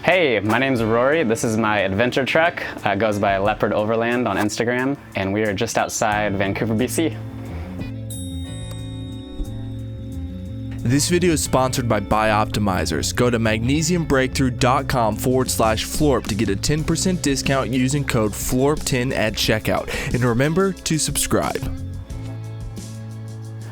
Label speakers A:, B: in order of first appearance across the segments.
A: Hey, my name's Rory. This is my adventure truck. It goes by Leopard Overland on Instagram, and we are just outside Vancouver, BC.
B: This video is sponsored by Bioptimizers. Go to magnesiumbreakthrough.com/FLORB to get a 10% discount using code FLORB10 at checkout. And remember to subscribe.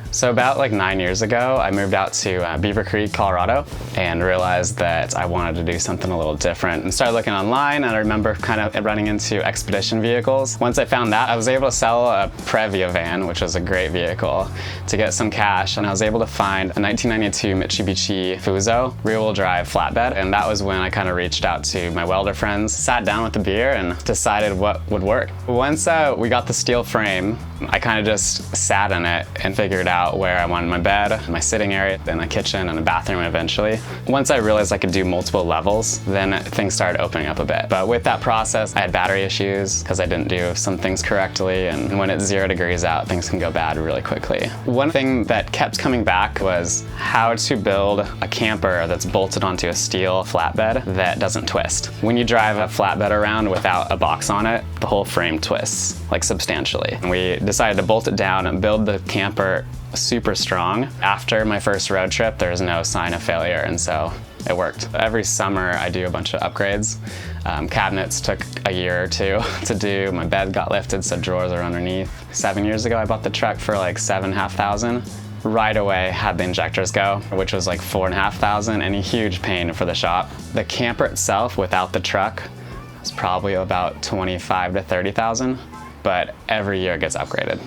A: So about 9 years ago, I moved out to Beaver Creek, Colorado, and realized that I wanted to do something a little different and started looking online, and I remember kind of running into expedition vehicles. Once I found that, I was able to sell a Previa van, which was a great vehicle, to get some cash, and I was able to find a 1992 Mitsubishi Fuso rear-wheel drive flatbed, and that was when I kind of reached out to my welder friends, sat down with the beer, and decided what would work. Once we got the steel frame, I kind of just sat in it and figured out where I wanted my bed, my sitting area, then a kitchen and a bathroom eventually. Once I realized I could do multiple levels, then things started opening up a bit. But with that process, I had battery issues because I didn't do some things correctly, and when it's 0 degrees out, things can go bad really quickly. One thing that kept coming back was how to build a camper that's bolted onto a steel flatbed that doesn't twist. When you drive a flatbed around without a box on it, the whole frame twists, substantially. And we decided to bolt it down and build the camper super strong. After my first road trip, there was no sign of failure, and so it worked. Every summer I do a bunch of upgrades. Cabinets took a year or two to do. My bed got lifted so drawers are underneath. 7 years ago I bought the truck for $7,500. Right away had the injectors go, which was $4,500, and a huge pain for the shop. The camper itself without the truck was probably about $25,000 to $30,000, but every year it gets upgraded.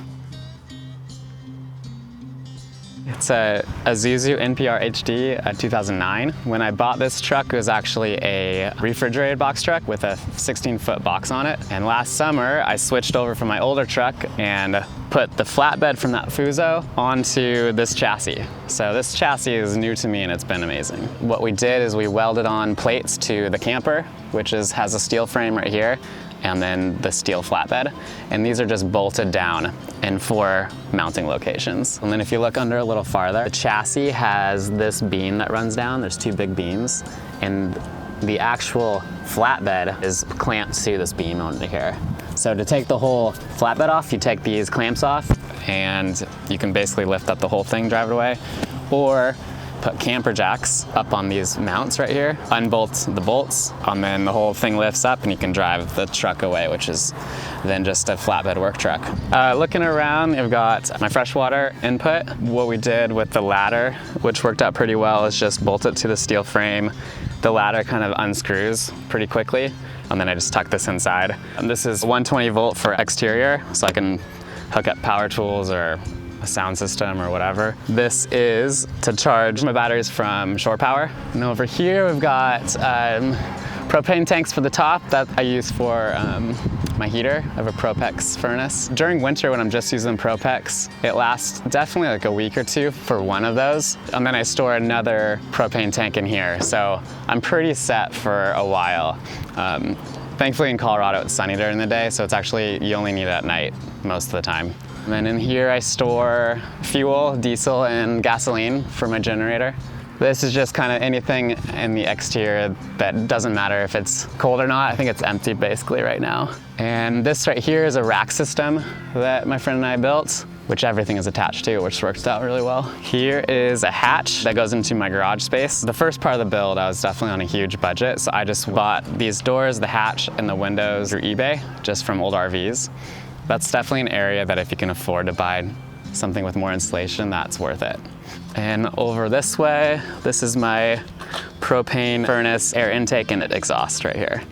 A: It's a Isuzu NPR HD 2009. When I bought this truck, it was actually a refrigerated box truck with a 16-foot box on it. And last summer, I switched over from my older truck and put the flatbed from that Fuso onto this chassis. So this chassis is new to me and it's been amazing. What we did is we welded on plates to the camper, which has a steel frame right here, and then the steel flatbed. And these are just bolted down in 4 mounting locations. And then if you look under a little farther, the chassis has this beam that runs down. There's 2 big beams, and the actual flatbed is clamped to this beam under here. So to take the whole flatbed off, you take these clamps off, and you can basically lift up the whole thing, drive it away, or put camper jacks up on these mounts right here, unbolt the bolts, and then the whole thing lifts up and you can drive the truck away, which is then just a flatbed work truck. Looking around, you've got my freshwater input. What we did with the ladder, which worked out pretty well, is just bolt it to the steel frame. The ladder kind of unscrews pretty quickly, and then I just tuck this inside. And this is 120 volt for exterior, so I can hook up power tools or a sound system or whatever. This is to charge my batteries from shore power. And over here we've got propane tanks for the top that I use for my heater. I have a Propex furnace. During winter when I'm just using Propex, it lasts definitely a week or 2 for one of those. And then I store another propane tank in here. So I'm pretty set for a while. Thankfully in Colorado it's sunny during the day, so it's actually, you only need it at night most of the time. And then in here I store fuel, diesel, and gasoline for my generator. This is just kind of anything in the exterior that doesn't matter if it's cold or not. I think it's empty basically right now. And this right here is a rack system that my friend and I built, which everything is attached to, which works out really well. Here is a hatch that goes into my garage space. The first part of the build, I was definitely on a huge budget, so I just bought these doors, the hatch, and the windows through eBay, just from old RVs. That's definitely an area that if you can afford to buy something with more insulation, that's worth it. And over this way, this is my propane furnace, air intake, and exhaust right here.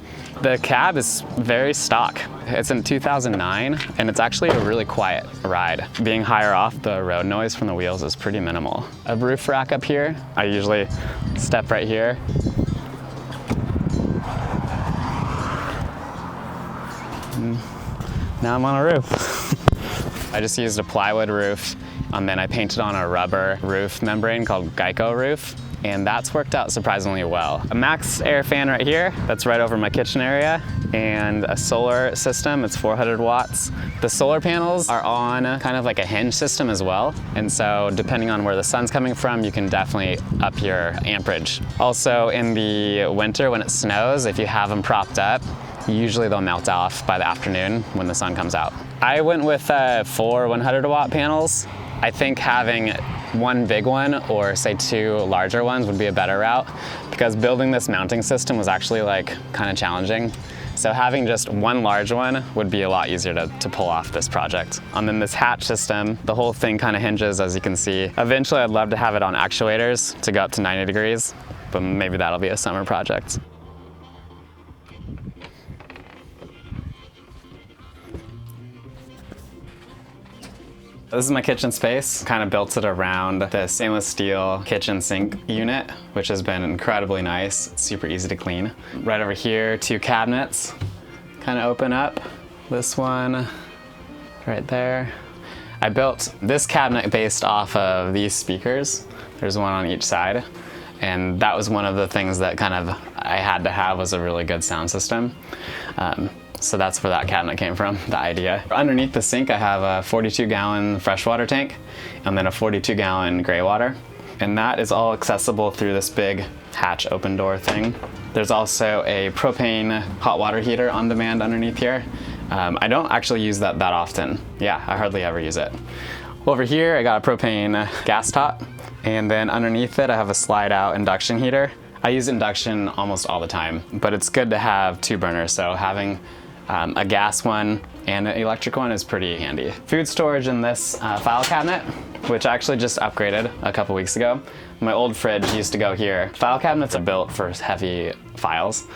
A: The cab is very stock. It's in 2009, and it's actually a really quiet ride. Being higher off, the road noise from the wheels is pretty minimal. A roof rack up here. I usually step right here. Now I'm on a roof. I just used a plywood roof and then I painted on a rubber roof membrane called Geico roof, and that's worked out surprisingly well. A max air fan right here, that's right over my kitchen area, and a solar system, it's 400 watts. The solar panels are on kind of like a hinge system as well, and so depending on where the sun's coming from, you can definitely up your amperage. Also in the winter when it snows, if you have them propped up, usually they'll melt off by the afternoon when the sun comes out. I went with 4 100 watt panels. I think having one big one or say 2 larger ones would be a better route, because building this mounting system was actually like kind of challenging. So having just one large one would be a lot easier to pull off this project. And then this hatch system, the whole thing kind of hinges, as you can see. Eventually I'd love to have it on actuators to go up to 90 degrees, but maybe that'll be a summer project. This is my kitchen space. Kind of built it around the stainless steel kitchen sink unit, which has been incredibly nice. It's super easy to clean. Right over here, 2 cabinets kind of open up. This one right there. I built this cabinet based off of these speakers. There's one on each side. And that was one of the things that kind of I had to have, was a really good sound system. So that's where that cabinet came from, the idea. Underneath the sink, I have a 42-gallon freshwater tank and then a 42-gallon gray water. And that is all accessible through this big hatch open door thing. There's also a propane hot water heater on demand underneath here. I don't actually use that often. Yeah, I hardly ever use it. Over here, I got a propane gas top. And then underneath it, I have a slide out induction heater. I use induction almost all the time, but it's good to have 2 burners. So having a gas one and an electric one is pretty handy. Food storage in this file cabinet, which I actually just upgraded a couple weeks ago. My old fridge used to go here. File cabinets are built for heavy files,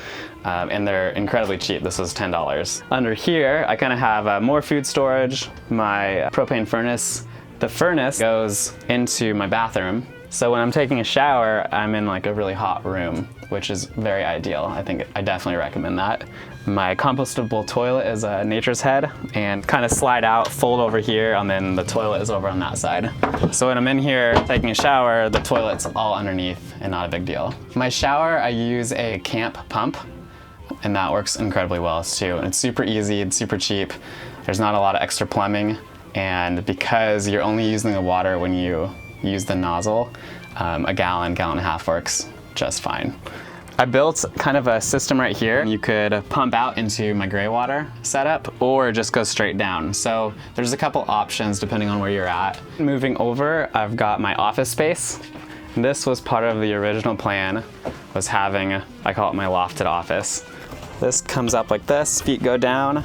A: and they're incredibly cheap. This was $10. Under here, I kind of have more food storage, my propane furnace. The furnace goes into my bathroom. So when I'm taking a shower, I'm in like a really hot room, which is very ideal. I definitely recommend that. My compostable toilet is a Nature's Head, and kind of slide out, fold over here, and then the toilet is over on that side. So when I'm in here taking a shower, the toilet's all underneath and not a big deal. My shower, I use a camp pump, and that works incredibly well too. And it's super easy, it's super cheap. There's not a lot of extra plumbing, and because you're only using the water when you use the nozzle, a gallon and a half works just fine. I built kind of a system right here. You could pump out into my gray water setup or just go straight down. So there's a couple options depending on where you're at. Moving over, I've got my office space. This was part of the original plan, was having, I call it my lofted office. This comes up like this, feet go down,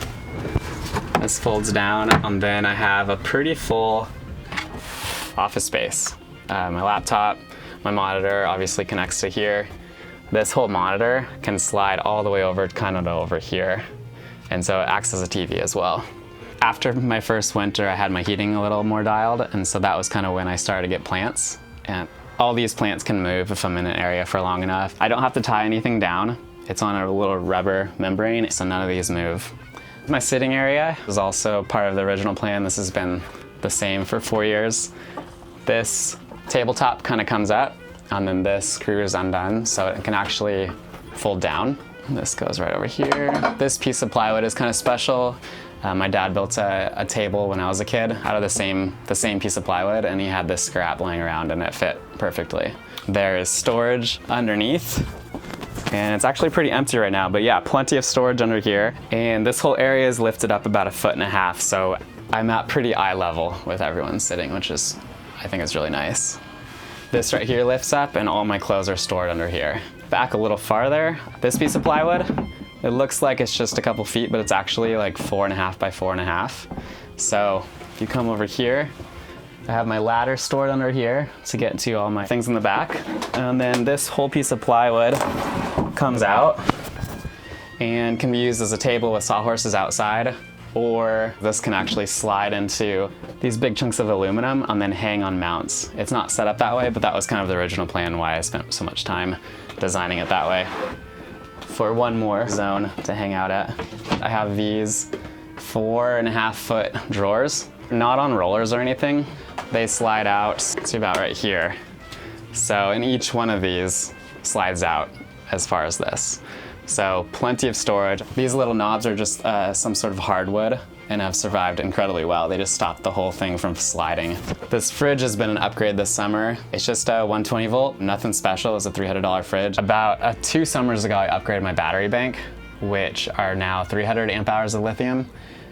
A: this folds down, and then I have a pretty full office space. My laptop, my monitor obviously connects to here. This whole monitor can slide all the way over kind of over here. And so it acts as a TV as well. After my first winter, I had my heating a little more dialed. And so that was kind of when I started to get plants. And all these plants can move if I'm in an area for long enough. I don't have to tie anything down. It's on a little rubber membrane, so none of these move. My sitting area is also part of the original plan. This has been the same for 4 years. This tabletop kind of comes up, and then this screw is undone, so it can actually fold down. This goes right over here. This piece of plywood is kind of special. My dad built a table when I was a kid out of the same piece of plywood, and he had this scrap laying around and it fit perfectly. There is storage underneath, and it's actually pretty empty right now, but yeah, plenty of storage under here. And this whole area is lifted up about 1.5 feet, so I'm at pretty eye level with everyone sitting, which is, I think it's really nice. This right here lifts up and all my clothes are stored under here. Back a little farther, this piece of plywood, it looks like it's just a couple feet, but it's actually like 4.5 by 4.5. So if you come over here, I have my ladder stored under here to get to all my things in the back. And then this whole piece of plywood comes out and can be used as a table with sawhorses outside, or this can actually slide into these big chunks of aluminum and then hang on mounts. It's not set up that way, but that was kind of the original plan, why I spent so much time designing it that way. For one more zone to hang out at, I have these 4.5 foot drawers. Not on rollers or anything, they slide out to about right here. So, and each one of these slides out as far as this. So plenty of storage. These little knobs are just some sort of hardwood and have survived incredibly well. They just stop the whole thing from sliding. This fridge has been an upgrade this summer. It's just a 120 volt, nothing special. It's a $300 fridge. About 2 summers ago, I upgraded my battery bank, which are now 300 amp hours of lithium.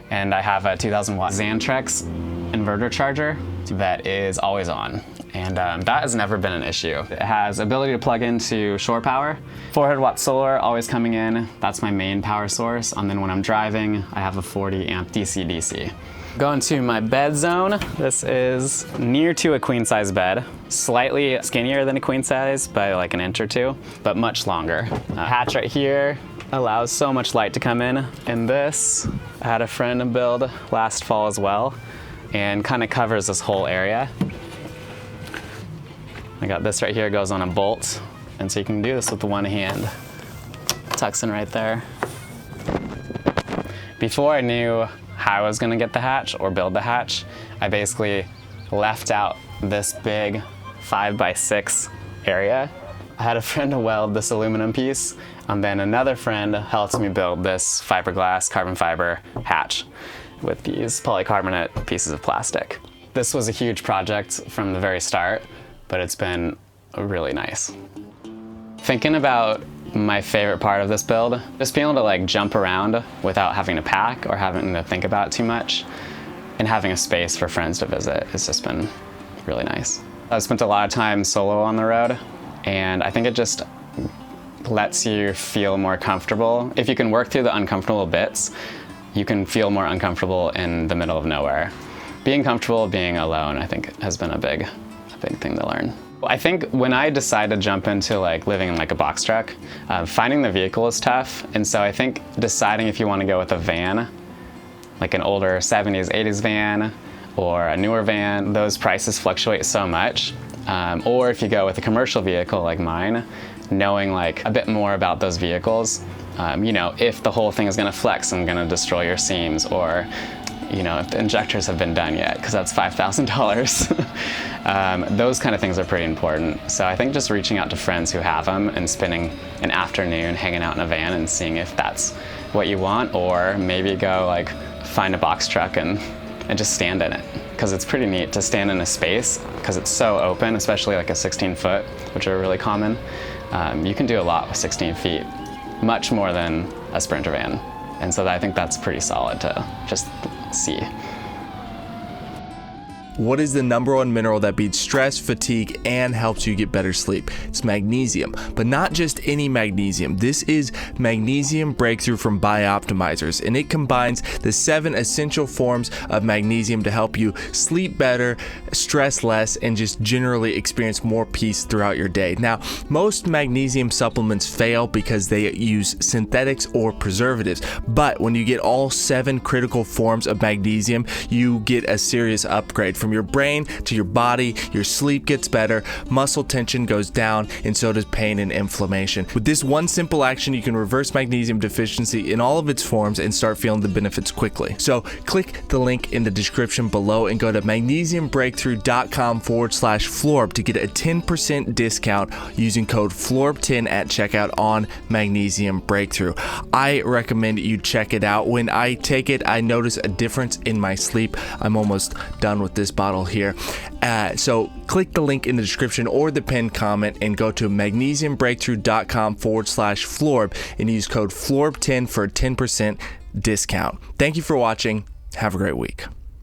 A: And I have a 2000 watt Xantrex inverter charger that is always on. And that has never been an issue. It has ability to plug into shore power. 400 watt solar always coming in. That's my main power source. And then when I'm driving, I have a 40 amp DC-DC. Going to my bed zone. This is near to a queen size bed. Slightly skinnier than a queen size by like an inch or two, but much longer. Hatch right here allows so much light to come in. And this, I had a friend build last fall as well, and kind of covers this whole area. I got this right here, goes on a bolt, and so you can do this with the one hand. Tucks in right there. Before I knew how I was gonna get the hatch or build the hatch, I basically left out this big 5x6 area. I had a friend weld this aluminum piece, and then another friend helped me build this fiberglass carbon fiber hatch with these polycarbonate pieces of plastic. This was a huge project from the very start, but it's been really nice. Thinking about my favorite part of this build, just being able to like jump around without having to pack or having to think about it too much, and having a space for friends to visit has just been really nice. I've spent a lot of time solo on the road, and I think it just lets you feel more comfortable. If you can work through the uncomfortable bits, you can feel more uncomfortable in the middle of nowhere. Being comfortable being alone, I think, has been a big thing to learn. I think when I decided to jump into like living in like a box truck, finding the vehicle is tough. And so I think deciding if you want to go with a van, like an older 70s, 80s van, or a newer van, those prices fluctuate so much. Or if you go with a commercial vehicle like mine, knowing like a bit more about those vehicles, you know, if the whole thing is gonna flex and gonna destroy your seams, or you know, if the injectors have been done yet, because that's $5,000. Those kind of things are pretty important. So I think just reaching out to friends who have them and spending an afternoon hanging out in a van and seeing if that's what you want, or maybe go like find a box truck and just stand in it. Because it's pretty neat to stand in a space, because it's so open, especially like a 16 foot, which are really common. You can do a lot with 16 feet, much more than a Sprinter van. And so I think that's pretty solid to just see.
B: What is the #1 mineral that beats stress, fatigue, and helps you get better sleep? It's magnesium, but not just any magnesium. This is Magnesium Breakthrough from Bioptimizers, and it combines the 7 essential forms of magnesium to help you sleep better, stress less, and just generally experience more peace throughout your day. Now, most magnesium supplements fail because they use synthetics or preservatives, but when you get all 7 critical forms of magnesium, you get a serious upgrade. From your brain to your body, your sleep gets better, muscle tension goes down, and so does pain and inflammation. With this one simple action, you can reverse magnesium deficiency in all of its forms and start feeling the benefits quickly. So click the link in the description below and go to magnesiumbreakthrough.com/FLORB to get a 10% discount using code FLORB10 at checkout on Magnesium Breakthrough. I recommend you check it out. When I take it, I notice a difference in my sleep. I'm almost done with this bottle here. So click the link in the description or the pinned comment and go to magnesiumbreakthrough.com/FLORB and use code FLORB10 for a 10% discount. Thank you for watching. Have a great week.